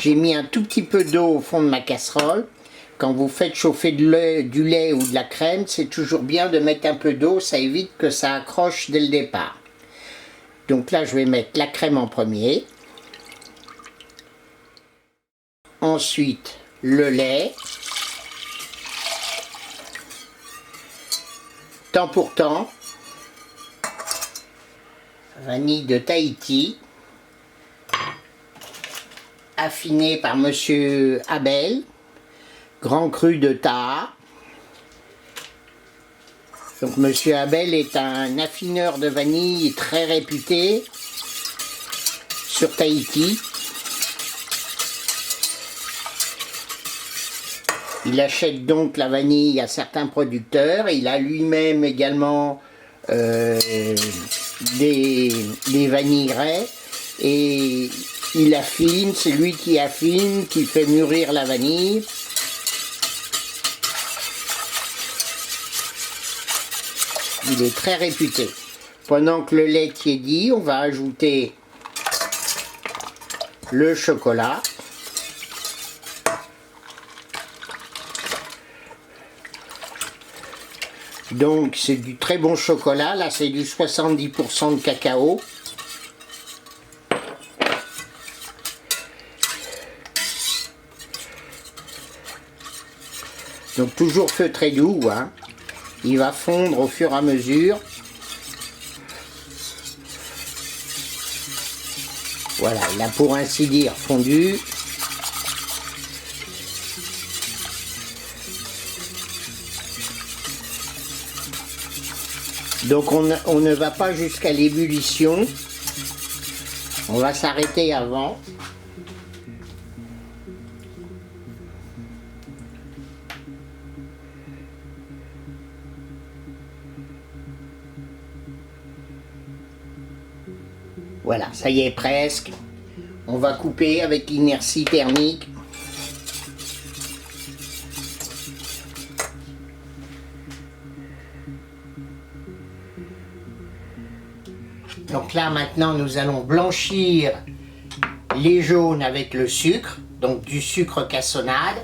J'ai mis un tout petit peu d'eau au fond de ma casserole. Quand vous faites chauffer du lait ou de la crème, c'est toujours bien de mettre un peu d'eau, ça évite que ça accroche dès le départ. Donc là, je vais mettre la crème en premier. Ensuite, le lait. Temps pour temps. Vanille de Tahiti. Affinée par Monsieur Abel. Grand cru de Taha. Donc Monsieur Abel est un affineur de vanille très réputé sur Tahiti. Il achète donc la vanille à certains producteurs. Il a lui-même également des vanilleraies et il affine, c'est lui qui affine, qui fait mûrir la vanille. Il est très réputé. Pendant que le lait tiédit, on va ajouter le chocolat. Donc c'est du très bon chocolat, là c'est du 70% de cacao. Donc toujours feu très doux, hein. Il va fondre au fur et à mesure. Voilà, il a pour ainsi dire fondu. Donc on ne va pas jusqu'à l'ébullition. On va s'arrêter avant. Voilà, ça y est presque. On va couper avec l'inertie thermique. Donc là maintenant nous allons blanchir les jaunes avec le sucre, donc du sucre cassonade.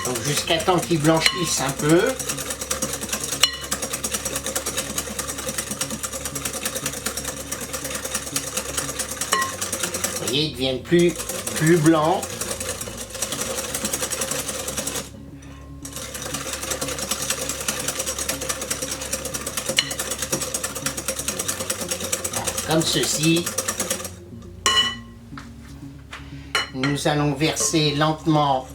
Donc jusqu'à temps qu'ils blanchissent un peu. Vous voyez, ils deviennent plus blancs. Comme ceci. Nous allons verser lentement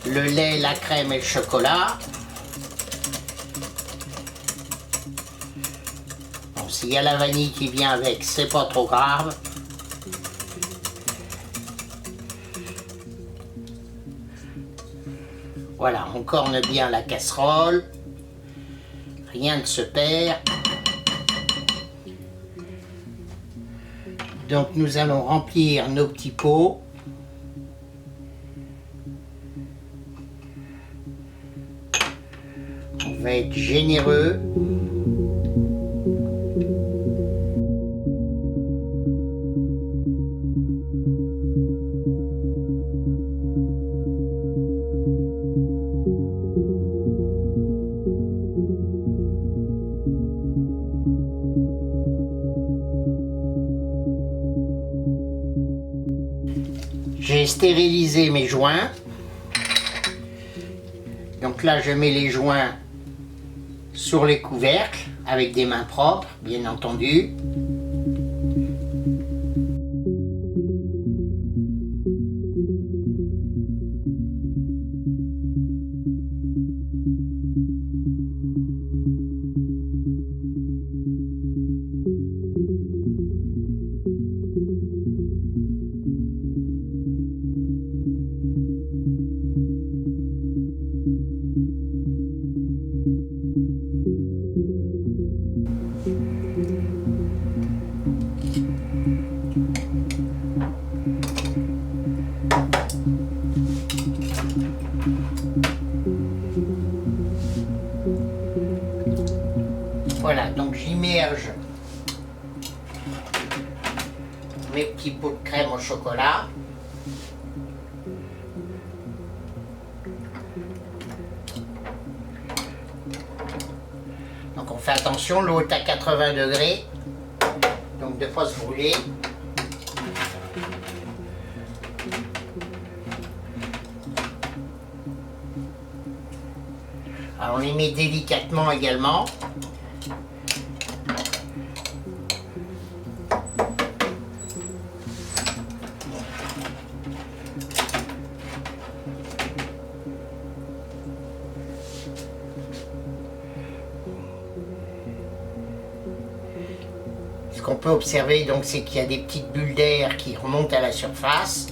le lait, la crème et le chocolat. Bon, s'il y a la vanille qui vient avec, c'est pas trop grave. Voilà, on corne bien la casserole. Rien ne se perd. Donc nous allons remplir nos petits pots. On va être généreux. J'ai stérilisé mes joints. Donc là, je mets les joints sur les couvercles avec des mains propres, bien entendu. j'asperge mes petits pots de crème au chocolat. Donc on fait attention, l'eau est à 80 degrés, donc de ne pas se brûler. Alors on les met délicatement également. Ce qu'on peut observer donc, c'est qu'il y a des petites bulles d'air qui remontent à la surface.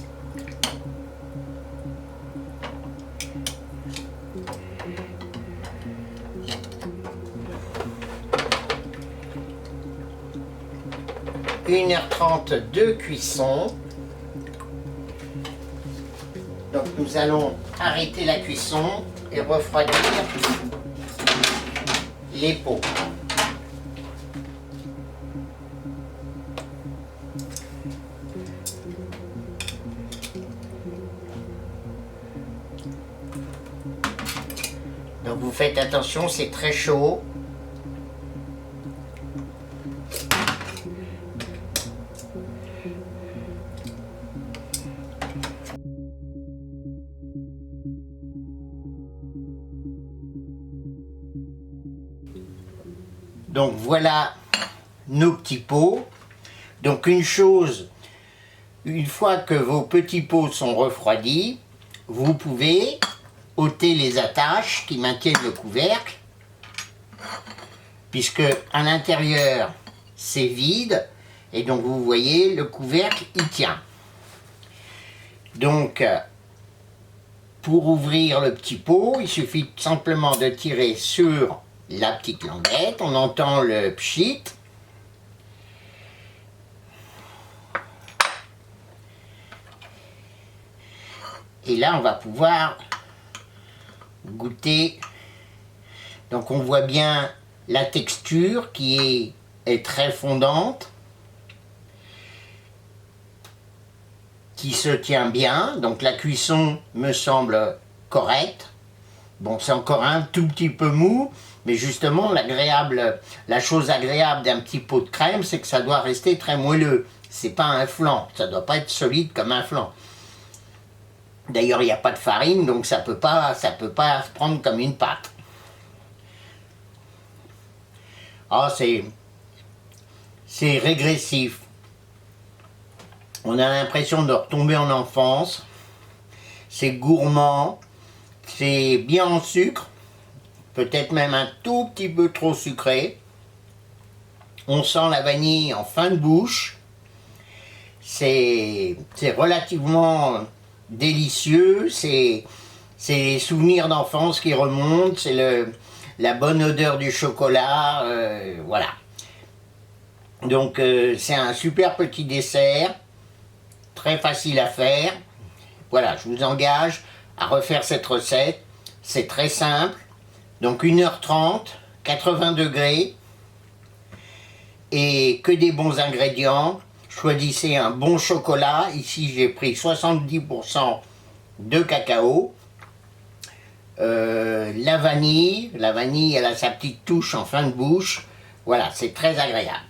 « 1h30 de cuisson. Donc nous allons arrêter la cuisson et refroidir les pots. Donc vous faites attention, c'est très chaud. Donc voilà nos petits pots. Donc une chose, une fois que vos petits pots sont refroidis, vous pouvez ôter les attaches qui maintiennent le couvercle, puisque à l'intérieur c'est vide, et donc vous voyez le couvercle il tient. Donc pour ouvrir le petit pot, il suffit simplement de tirer sur la petite languette, on entend le pchit. Et là on va pouvoir goûter. Donc on voit bien la texture qui est très fondante, qui se tient bien, donc la cuisson me semble correcte. Bon, c'est encore un tout petit peu mou, mais justement la chose agréable d'un petit pot de crème, c'est que ça doit rester très moelleux. C'est pas un flan, ça doit pas être solide comme un flan. D'ailleurs, il n'y a pas de farine, donc ça peut pas se prendre comme une pâte. Ah, c'est régressif. On a l'impression de retomber en enfance. C'est gourmand, c'est bien en sucre, peut-être même un tout petit peu trop sucré. On sent la vanille en fin de bouche. C'est relativement délicieux, c'est les souvenirs d'enfance qui remontent, c'est la bonne odeur du chocolat, voilà. Donc c'est un super petit dessert, très facile à faire. Voilà, je vous engage à refaire cette recette, c'est très simple. Donc 1h30, 80 degrés, et que des bons ingrédients. Choisissez un bon chocolat, ici j'ai pris 70% de cacao. La vanille elle a sa petite touche en fin de bouche, voilà, c'est très agréable.